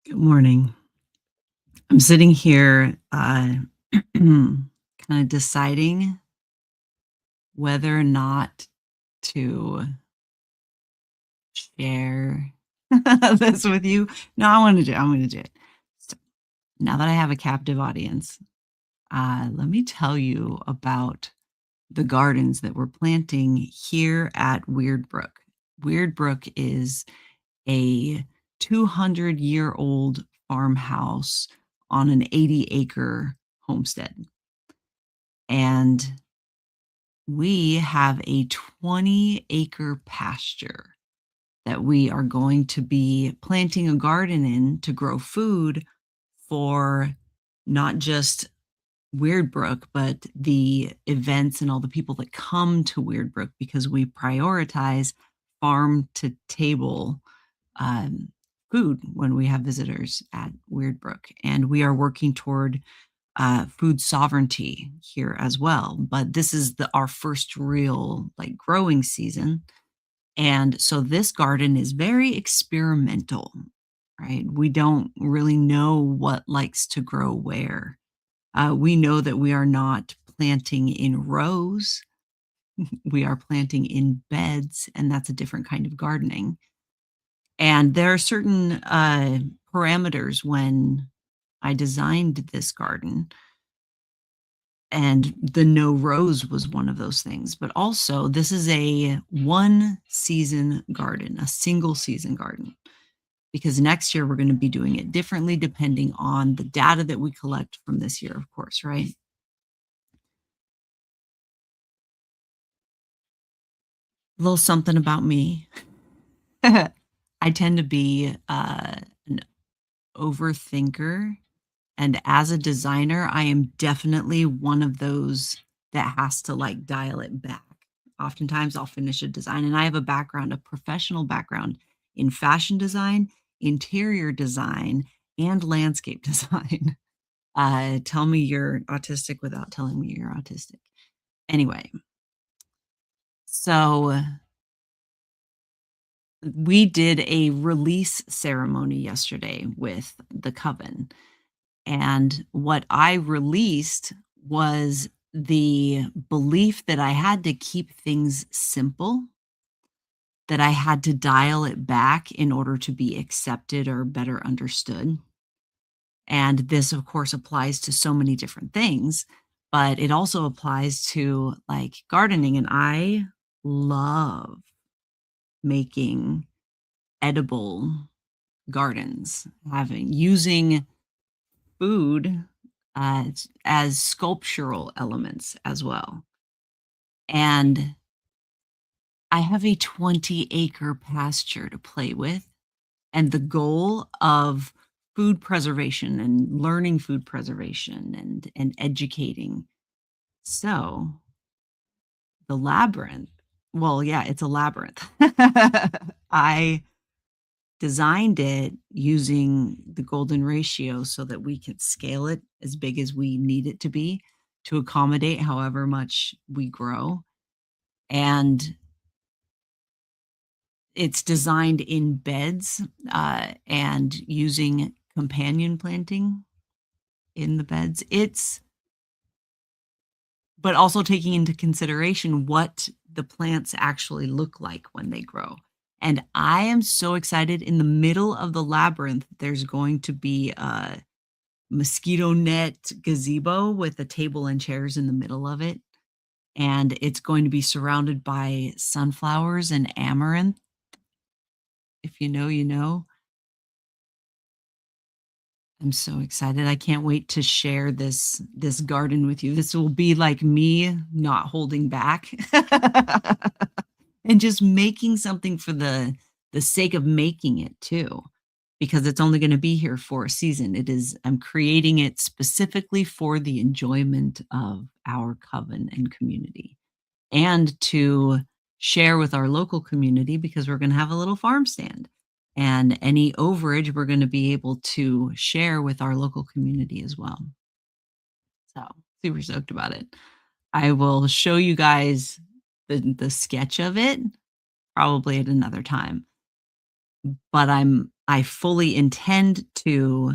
Good morning. I'm sitting here, kind of deciding whether or not to share this with you. No, I'm gonna do it. So now that I have a captive audience, let me tell you about the gardens that we're planting here at Weird Brook. Weird Brook is a 200-year-old farmhouse on an 80-acre homestead. And we have a 20-acre pasture that we are going to be planting a garden in to grow food for not just Weird Brook, but the events and all the people that come to Weird Brook, because we prioritize farm to table um, food when we have visitors at Weird Brook. And we are working toward food sovereignty here as well. But this is our first real like growing season. And so this garden is very experimental, right? We don't really know what likes to grow where. We know that we are not planting in rows, we are planting in beds, and that's a different kind of gardening. And there are certain parameters when I designed this garden, and the no rows was one of those things. But also, this is a one season garden, a single season garden, because next year we're going to be doing it differently depending on the data that we collect from this year, of course, right? A little something about me. I tend to be an overthinker. And as a designer, I am definitely one of those that has to like dial it back. Oftentimes I'll finish a design and I have a background, a professional background in fashion design, interior design, and landscape design. Tell me you're autistic without telling me you're autistic. Anyway, so we did a release ceremony yesterday with the coven. And what I released was the belief that I had to keep things simple, that I had to dial it back in order to be accepted or better understood. And this, of course, applies to so many different things, but it also applies to like gardening. And I love making edible gardens, having using food as sculptural elements as well. And I have a 20-acre pasture to play with. And the goal of food preservation and learning food preservation and educating. So the labyrinth, well, yeah, it's a labyrinth. I designed it using the golden ratio so that we could scale it as big as we need it to be to accommodate however much we grow. And it's designed in beds and using companion planting in the beds. But also taking into consideration what the plants actually look like when they grow. And I am so excited. In the middle of the labyrinth, there's going to be a mosquito net gazebo with a table and chairs in the middle of it. And it's going to be surrounded by sunflowers and amaranth. If you know, you know. I'm so excited. I can't wait to share this garden with you. This will be like me not holding back and just making something for the sake of making it too, because it's only going to be here for a season. I'm creating it specifically for the enjoyment of our coven and community and to share with our local community because we're going to have a little farm stand. And any overage we're going to be able to share with our local community as well. So super stoked about it. I will show you guys the sketch of it probably at another time. But I fully intend to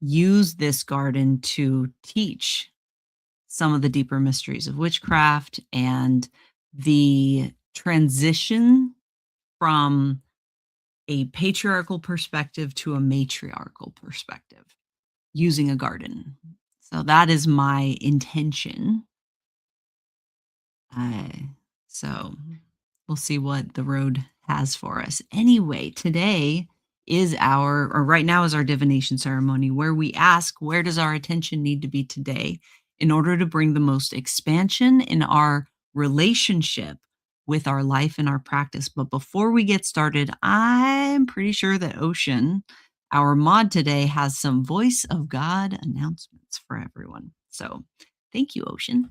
use this garden to teach some of the deeper mysteries of witchcraft and the transition from a patriarchal perspective to a matriarchal perspective using a garden. So that is my intention. So we'll see what the road has for us. Anyway, today is or right now is our divination ceremony where we ask, where does our attention need to be today in order to bring the most expansion in our relationship with our life and our practice. But before we get started, I'm pretty sure that Ocean, our mod today, has some voice of God announcements for everyone. So thank you, Ocean.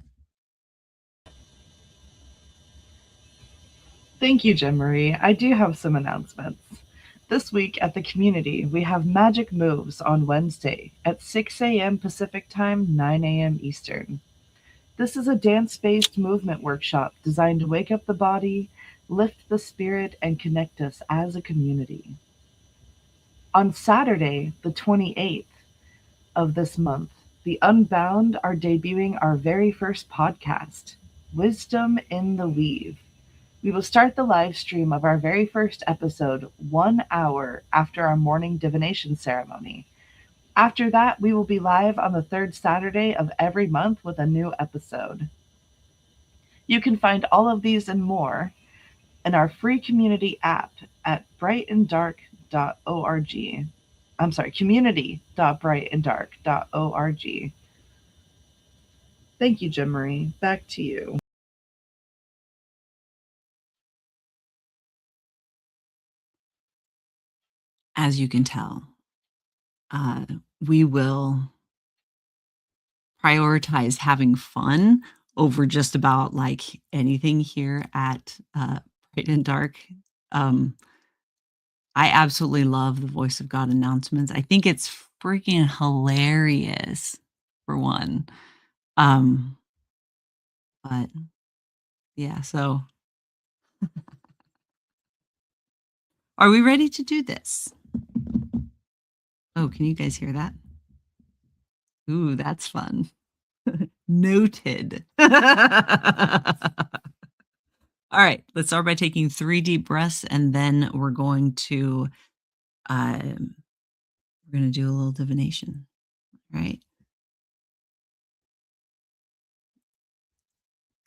Thank you, Jen Marie. I do have some announcements. This week at the community, we have Magic Moves on Wednesday at 6 a.m. Pacific Time, 9 a.m. Eastern. This is a dance based movement workshop designed to wake up the body, lift the spirit, and connect us as a community. On Saturday, the 28th of this month, the Unbound are debuting our very first podcast, Wisdom in the Weave. We will start the live stream of our very first episode 1 hour after our morning divination ceremony. After that, we will be live on the third Saturday of every month with a new episode. You can find all of these and more in our free community app at brightanddark.org. I'm sorry, community.brightanddark.org. Thank you, Jim Marie. Back to you. As you can tell, we will prioritize having fun over just about like anything here at Bright and Dark. I absolutely love the Voice of God announcements. I think it's freaking hilarious for one. Um, but yeah, so are we ready to do this? Oh, can you guys hear that? Ooh, that's fun. Noted. All right, let's start by taking 3 deep breaths, and then um, we're gonna do a little divination, right?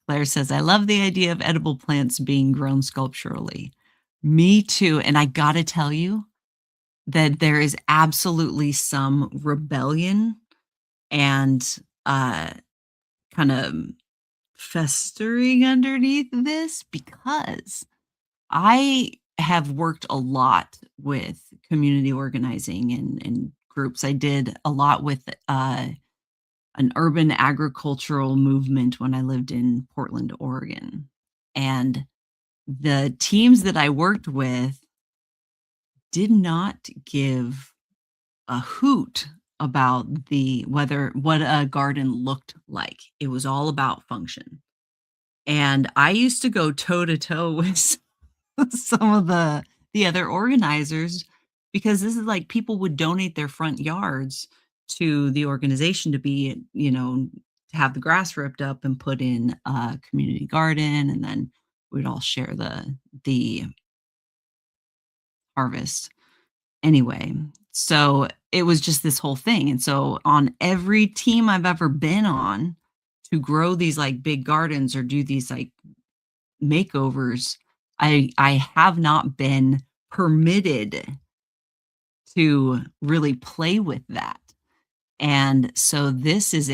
Claire says, "I love the idea of edible plants being grown sculpturally." Me too, and I gotta tell you that there is absolutely some rebellion and, kind of festering underneath this because I have worked a lot with community organizing and groups. I did a lot with an urban agricultural movement when I lived in Portland, Oregon. And the teams that I worked with did not give a hoot about the whether what a garden looked like. It was all about function. And I used to go toe to toe with some of the other organizers because this is like people would donate their front yards to the organization to be, to have the grass ripped up and put in a community garden, and then we'd all share the harvest. Anyway, so it was just this whole thing, and so on every team I've ever been on to grow these, like, big gardens or do these, like, makeovers, I have not been permitted to really play with that, and so this is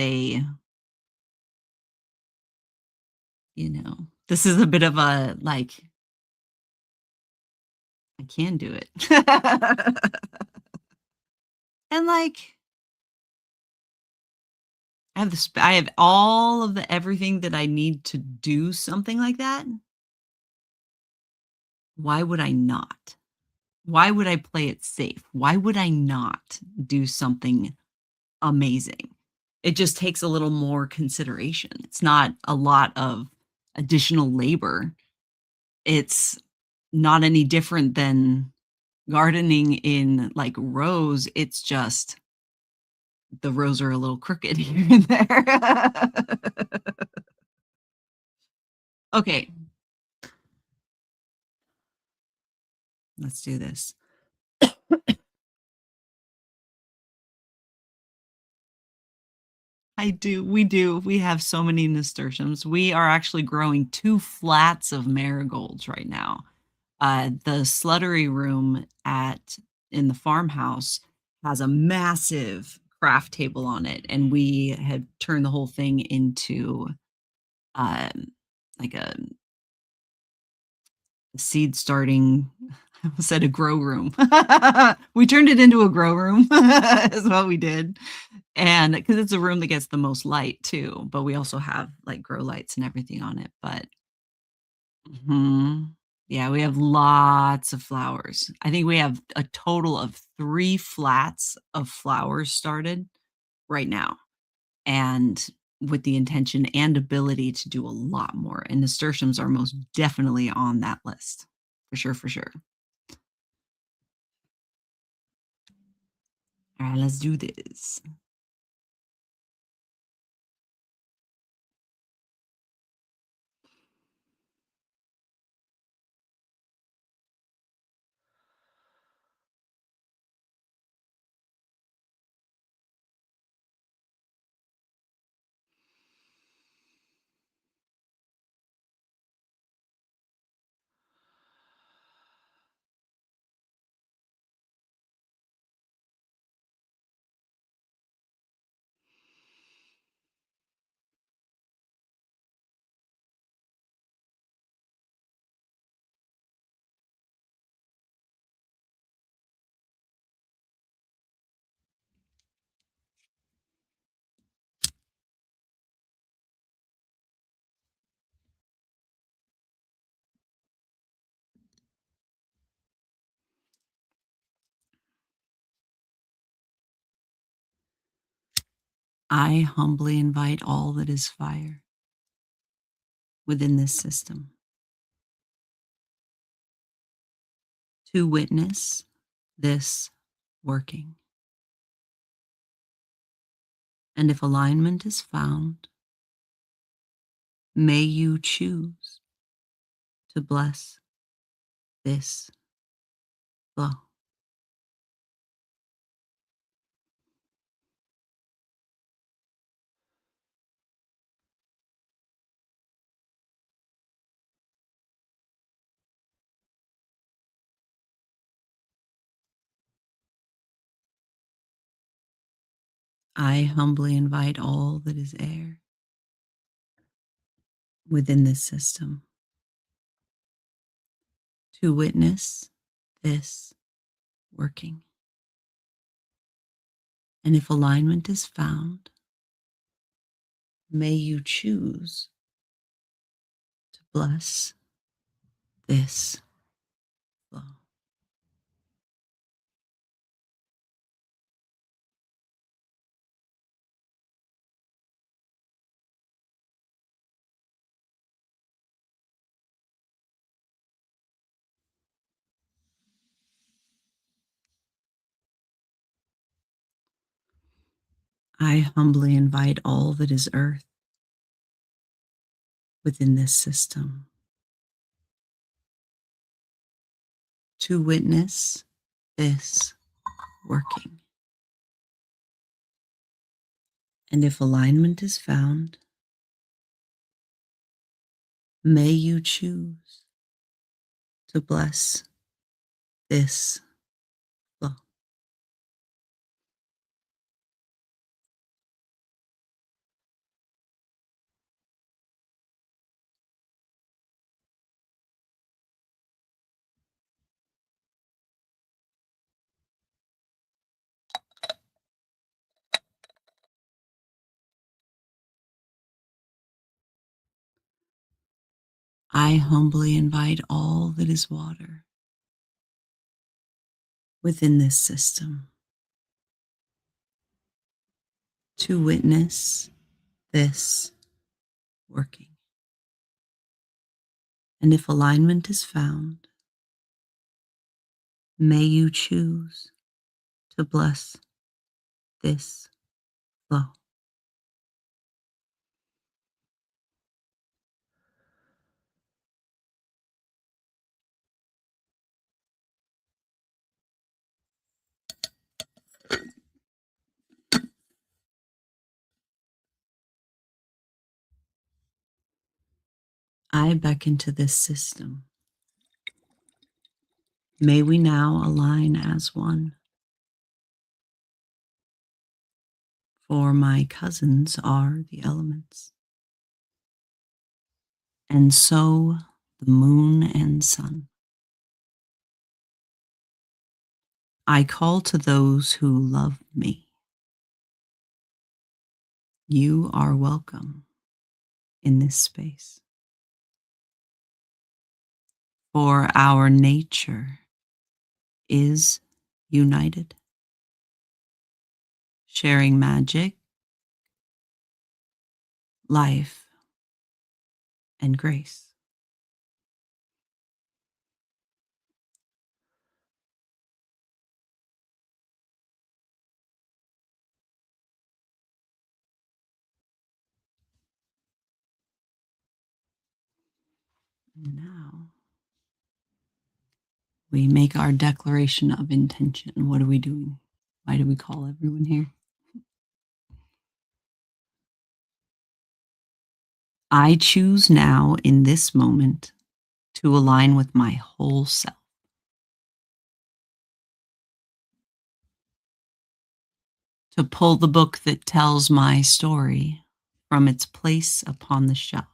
this is a bit of a, like, I can do it. And, like, I have all of the everything that I need to do something like that. Why would I not? Why would I play it safe? Why would I not do something amazing? It just takes a little more consideration. It's not a lot of additional labor. It's not any different than gardening in, like, rows. It's just the rows are a little crooked here and there. Okay, let's do this. I do. We do. We have so many nasturtiums. We are actually growing 2 flats of marigolds right now. The sluttery room at in the farmhouse has a massive craft table on it, and we had turned the whole thing into, um, like a seed starting I almost said a grow room. We turned it into a grow room is what we did, and because it's a room that gets the most light too, but we also have, like, grow lights and everything on it, but mhm. Yeah, we have lots of flowers. I think we have a total of 3 flats of flowers started right now, and with the intention and ability to do a lot more, and nasturtiums are most definitely on that list. For sure, for sure. Alright, let's do this. I humbly invite all that is fire within this system to witness this working. And if alignment is found, may you choose to bless this flow. I humbly invite all that is air within this system to witness this working. And if alignment is found, may you choose to bless this flow. I humbly invite all that is earth within this system to witness this working. And if alignment is found, may you choose to bless this flow. I humbly invite all that is water within this system to witness this working. And if alignment is found, may you choose to bless this flow. I beckon to this system. May we now align as one. For my cousins are the elements, and so the moon and sun. I call to those who love me. You are welcome in this space. For our nature is united, sharing magic, life, and grace. Now we make our declaration of intention. What are we doing? Why do we call everyone here? I choose now in this moment to align with my whole self, to pull the book that tells my story from its place upon the shelf.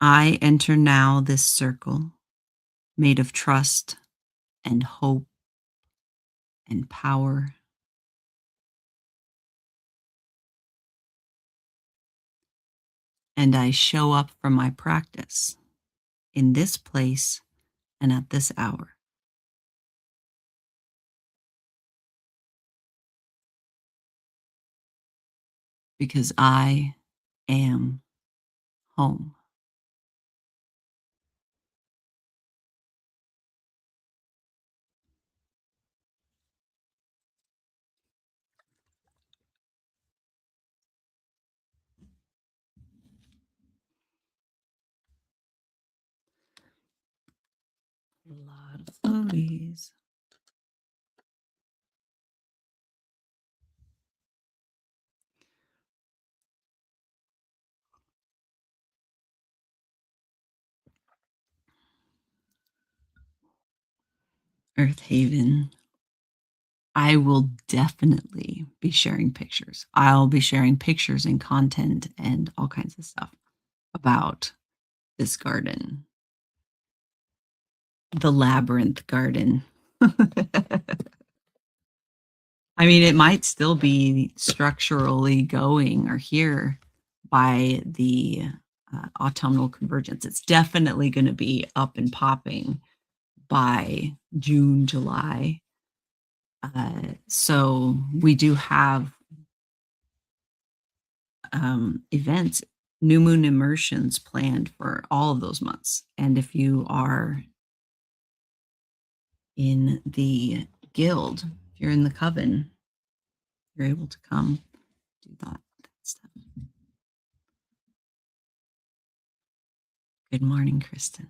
I enter now this circle made of trust and hope and power. And I show up for my practice in this place and at this hour. because I am home. A lot of floaties. Earth Haven. I will definitely be sharing pictures. I'll be sharing pictures and content and all kinds of stuff about this garden, the labyrinth garden. I mean, it might still be structurally going or here by the autumnal convergence. It's definitely going to be up and popping by June, July. So we do have events, new moon immersions planned for all of those months. And if you are in the guild, if you're in the coven, you're able to come do that stuff. Good morning, Kristen.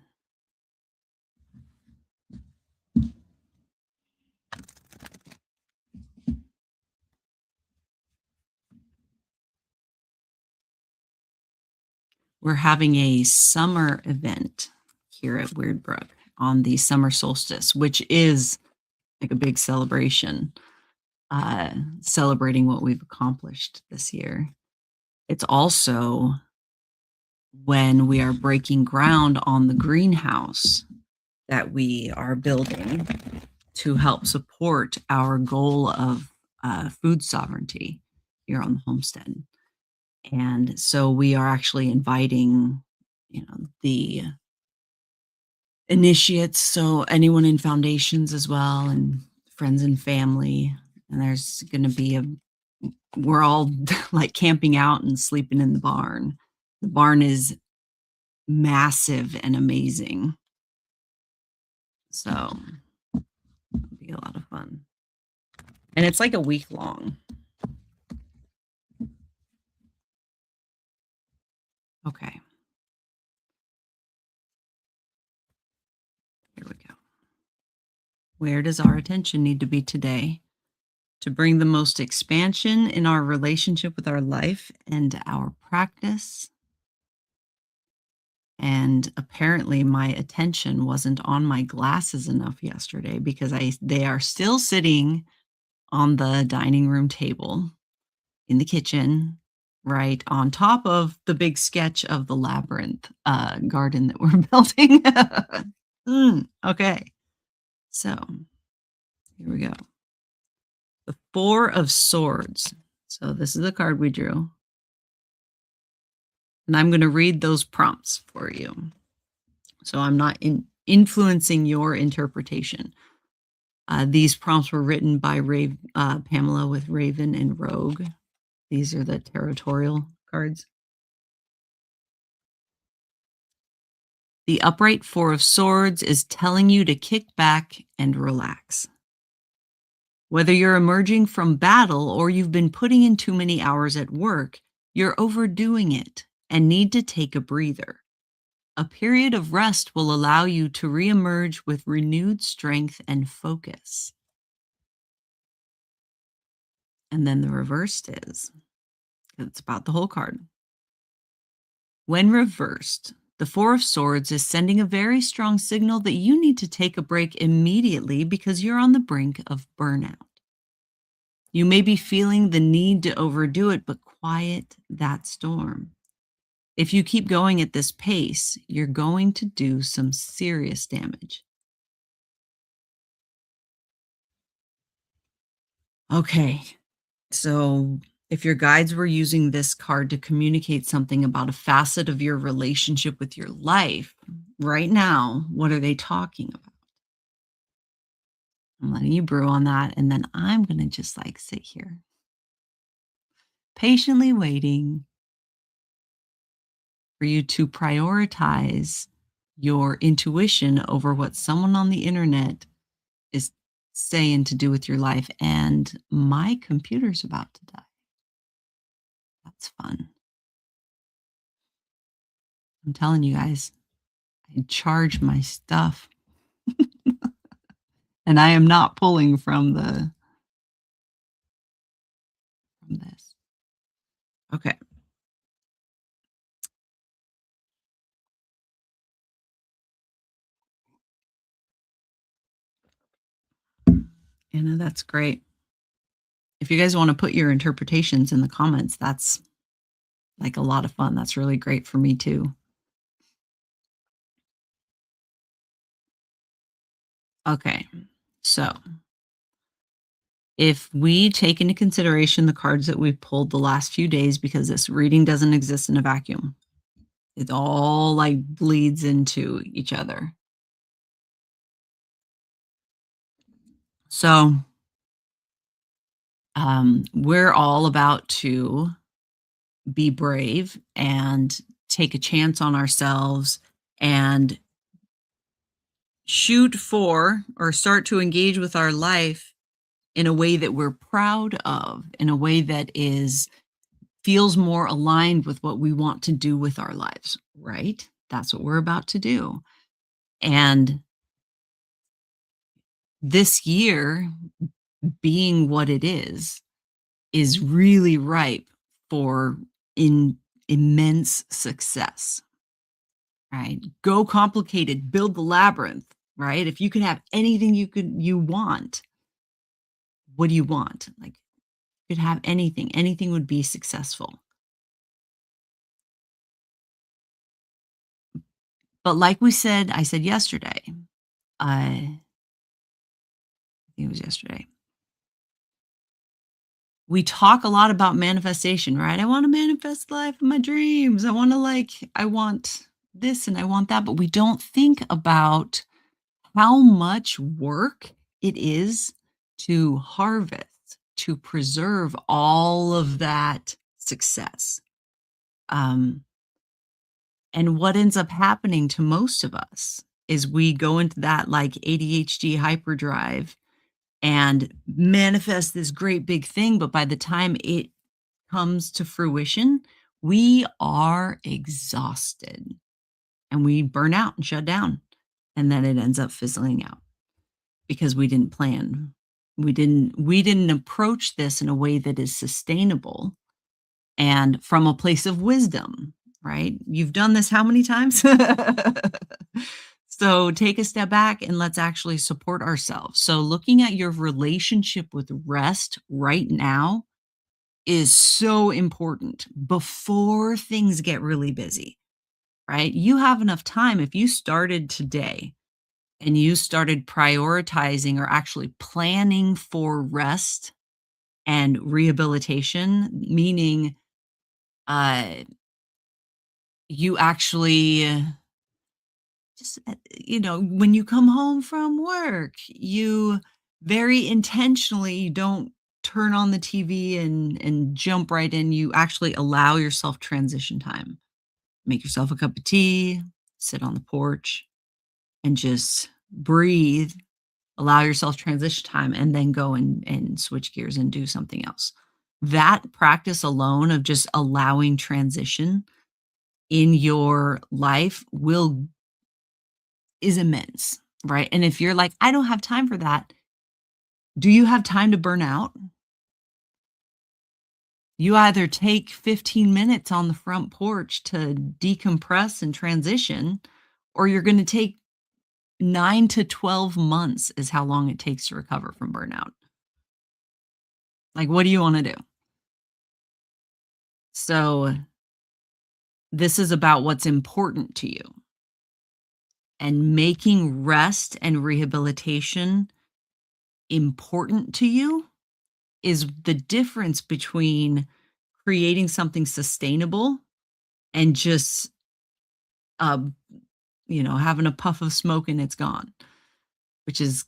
We're having a summer event here at Weird Brook on the summer solstice, which is like a big celebration, celebrating what we've accomplished this year. It's also when we are breaking ground on the greenhouse that we are building to help support our goal of food sovereignty here on the homestead. And so we are actually inviting, the initiates, so anyone in foundations as well, and friends and family. And there's going to be we're all like camping out and sleeping in the barn. The barn is massive and amazing. So it'll be a lot of fun. And it's like a week long. Okay. Here we go. Where does our attention need to be today to bring the most expansion in our relationship with our life and our practice? And apparently my attention wasn't on my glasses enough yesterday because they are still sitting on the dining room table in the kitchen, right on top of the big sketch of the labyrinth garden that we're building. Okay, so here we go. The Four of Swords. So this is the card we drew. And I'm going to read those prompts for you. So I'm not influencing your interpretation. These prompts were written by Pamela with Raven and Rogue. These are the territorial cards. The upright Four of Swords is telling you to kick back and relax. Whether you're emerging from battle or you've been putting in too many hours at work, you're overdoing it and need to take a breather. A period of rest will allow you to reemerge with renewed strength and focus. And then the reversed is, it's about the whole card. When reversed, the Four of Swords is sending a very strong signal that you need to take a break immediately because you're on the brink of burnout. You may be feeling the need to overdo it, but quiet that storm. If you keep going at this pace, you're going to do some serious damage. Okay, so if your guides were using this card to communicate something about a facet of your relationship with your life, right now, what are they talking about? I'm letting you brew on that, and then I'm going to just like sit here. patiently waiting for you to prioritize your intuition over what someone on the internet is saying to do with your life. And my computer's about to die. That's fun. I'm telling you guys, I charge my stuff and I am not pulling from this. Okay. That's great. If you guys want to put your interpretations in the comments, that's like a lot of fun. That's really great for me too. Okay. So if we take into consideration the cards that we've pulled the last few days, because this reading doesn't exist in a vacuum, it all like bleeds into each other. So we're all about to be brave and take a chance on ourselves and shoot for or start to engage with our life in a way that we're proud of, in a way that is feels more aligned with what we want to do with our lives, right? That's what we're about to do. And this year being what it is really ripe for in immense success, right? Go complicated, build the labyrinth, right? If you could have anything you want, what do you want? Like you could have anything would be successful. But like I said yesterday, I think it was yesterday. We talk a lot about manifestation, right? I want to manifest the life of my dreams. I want this and I want that, but we don't think about how much work it is to harvest, to preserve all of that success. Um, and what ends up happening to most of us is we go into that like ADHD hyperdrive and manifest this great big thing. But by the time it comes to fruition, we are exhausted and we burn out and shut down. And then it ends up fizzling out because we didn't plan. We didn't approach this in a way that is sustainable and from a place of wisdom, right? You've done this how many times? So take a step back and let's actually support ourselves. So looking at your relationship with rest right now is so important before things get really busy, right? You have enough time if you started today and you started prioritizing or actually planning for rest and rehabilitation, meaning uh, you actually just, when you come home from work, you very intentionally don't turn on the TV and jump right in. You actually allow yourself transition time. Make yourself a cup of tea, sit on the porch, and just breathe. Allow yourself transition time and then go and switch gears and do something else. That practice alone of just allowing transition in your life is immense, right? And if you're like, I don't have time for that, do you have time to burn out? You either take 15 minutes on the front porch to decompress and transition, or you're going to take 9 to 12 months is how long it takes to recover from burnout. Like, what do you want to do? So, this is about what's important to you and making rest and rehabilitation important to you is the difference between creating something sustainable and just, uh, having a puff of smoke and it's gone, which is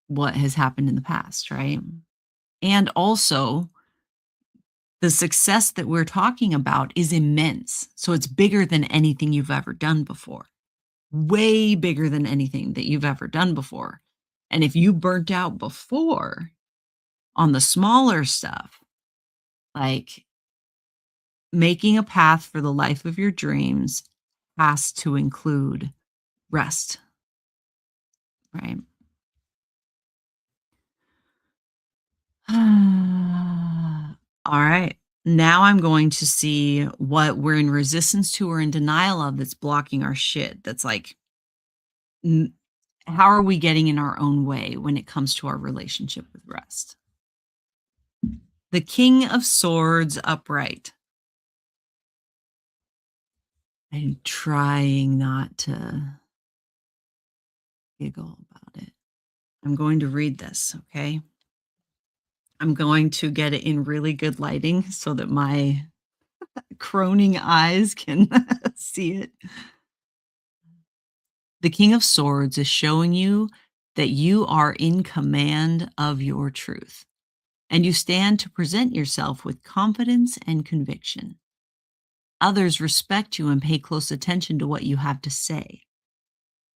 what has happened in the past, right? And also The success that we're talking about is immense. So it's bigger than anything you've ever done before, way bigger than anything that you've ever done before. And if you burnt out before on the smaller stuff, like making a path for the life of your dreams has to include rest, right? All right. Now I'm going to see what we're in resistance to or in denial of that's blocking our shit. That's like, n- how are we getting in our own way when it comes to our relationship with rest? The King of Swords upright. I'm trying not to giggle about it. I'm going to read this, okay? I'm going to get it in really good lighting so that my croning eyes can see it. The King of Swords is showing you that you are in command of your truth, and you stand to present yourself with confidence and conviction. Others respect you and pay close attention to what you have to say.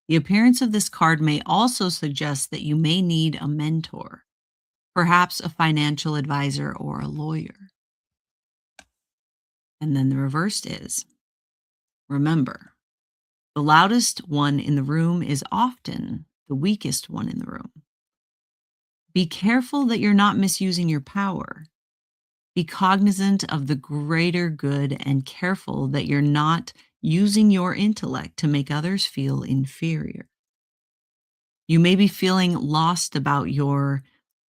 The appearance of this card may also suggest that you may need a mentor, perhaps a financial advisor or a lawyer. And then the reverse is, remember, the loudest one in the room is often the weakest one in the room. Be careful that you're not misusing your power. Be cognizant of the greater good and careful that you're not using your intellect to make others feel inferior. You may be feeling lost about your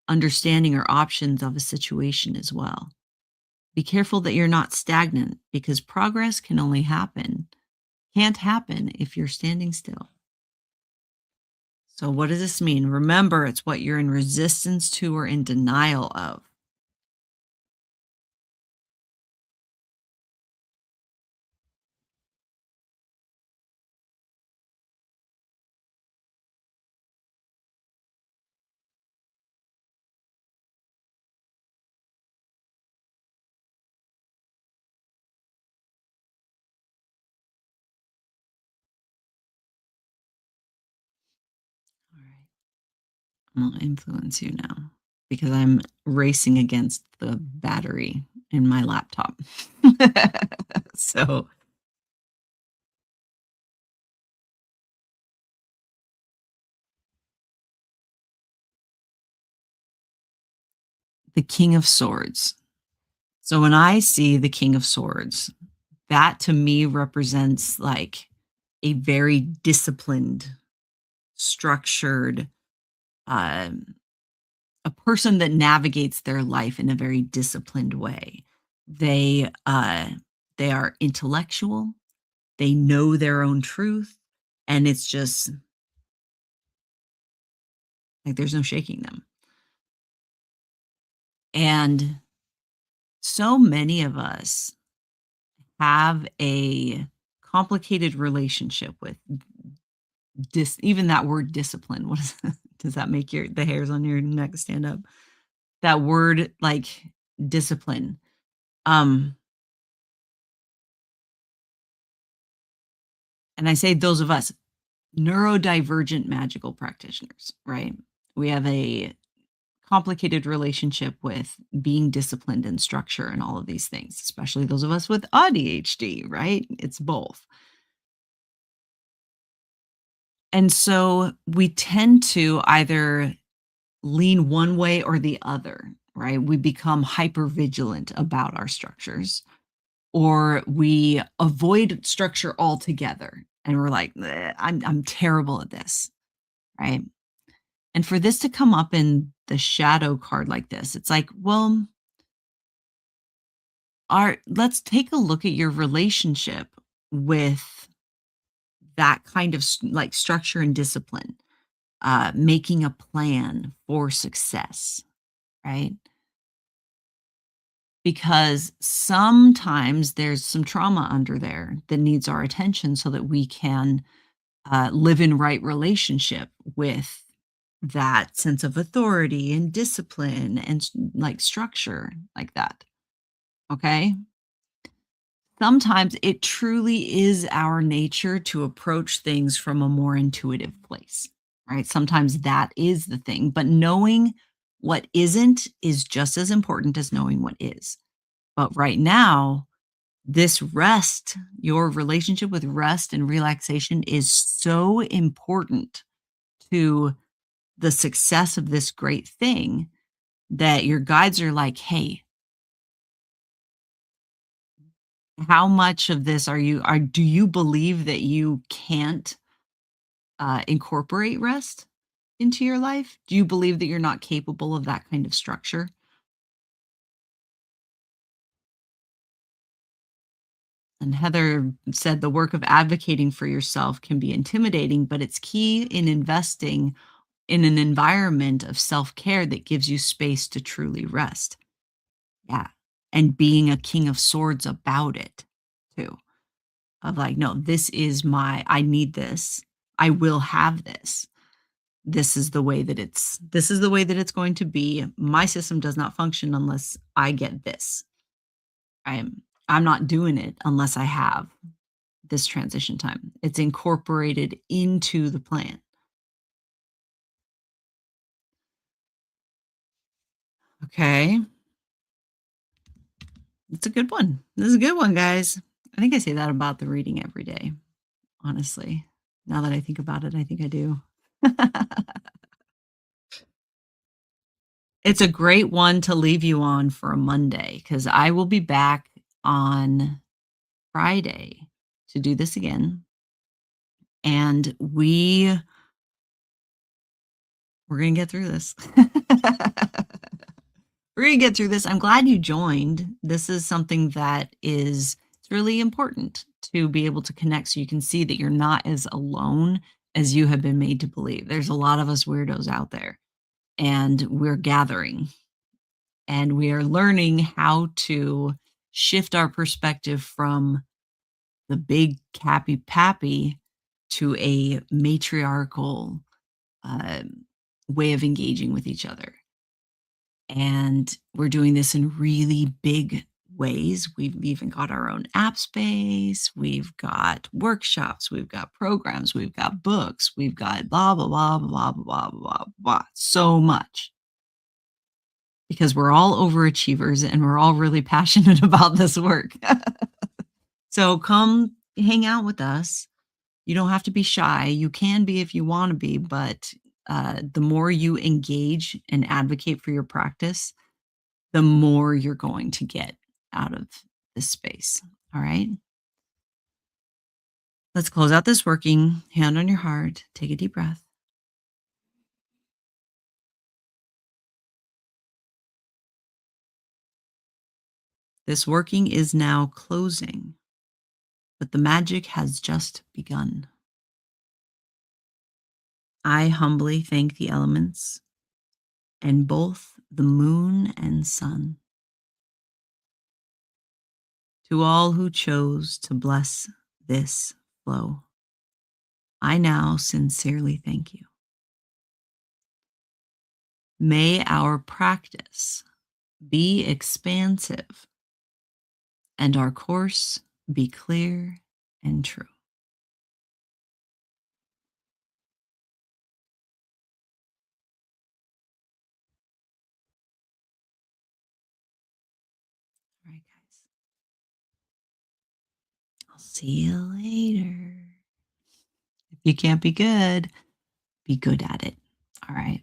understanding or options of a situation as well. Be careful that you're not stagnant because progress can't happen if you're standing still. So, what does this mean? Remember, it's what you're in resistance to or in denial of. All right. I'll influence you now because I'm racing against the battery in my laptop. So, the King of Swords. So, when I see the King of Swords, that to me represents like a very disciplined, structured, um, a person that navigates their life in a very disciplined way. They uh, they are intellectual. They know their own truth, and it's just like there's no shaking them. And so many of us have a complicated relationship with even that word discipline. What is does that make the hairs on your neck stand up? That word like discipline. Um and I say those of us neurodivergent magical practitioners, right? We have a complicated relationship with being disciplined and structure and all of these things, especially those of us with ADHD, right? It's both. And so we tend to either lean one way or the other, right? We become hyper vigilant about our structures, or we avoid structure altogether. And we're like, I'm terrible at this, right? And for this to come up in the shadow card like this, it's like, well, let's take a look at your relationship with that kind of like structure and discipline, making a plan for success, right? Because sometimes there's some trauma under there that needs our attention so that we can live in right relationship with that sense of authority and discipline and like structure like that. Okay. Sometimes it truly is our nature to approach things from a more intuitive place, right? Sometimes that is the thing, but knowing what isn't is just as important as knowing what is. But right now, this rest, your relationship with rest and relaxation is so important to the success of this great thing that your guides are like, hey, how much of this do you believe that you can't incorporate rest into your life? Do you believe that you're not capable of that kind of structure? And Heather said the work of advocating for yourself can be intimidating, but it's key in investing in an environment of self care that gives you space to truly rest. Yeah. And being a king of swords about it too. Of like, no, I need this. I will have this. This is the way that it's going to be. My system does not function unless I get this. I'm not doing it unless I have this transition time. It's incorporated into the plan. Okay. It's a good one. This is a good one, guys. I think I say that about the reading every day, honestly. Now that I think about it, I think I do. It's a great one to leave you on for a Monday because I will be back on Friday to do this again. And we're gonna get through this. We're gonna get through this. I'm glad you joined. This is something that it's really important to be able to connect so you can see that you're not as alone as you have been made to believe. There's a lot of us weirdos out there, and we're gathering and we are learning how to shift our perspective from the big cappy pappy to a matriarchal um, way of engaging with each other. And we're doing this in really big ways. We've even got our own app space. We've got workshops. We've got programs. We've got books. We've got blah, blah, blah, blah, blah, blah, blah, blah. So much because we're all overachievers and we're all really passionate about this work. So come hang out with us. You don't have to be shy. You can be if you want to be, but the more you engage and advocate for your practice, the more you're going to get out of this space. All right. Let's close out this working. Hand on your heart. Take a deep breath. This working is now closing, but the magic has just begun. I humbly thank the elements and both the moon and sun. To all who chose to bless this flow, I now sincerely thank you. May our practice be expansive and our course be clear and true. All right, guys. I'll see you later. If you can't be good at it. All right.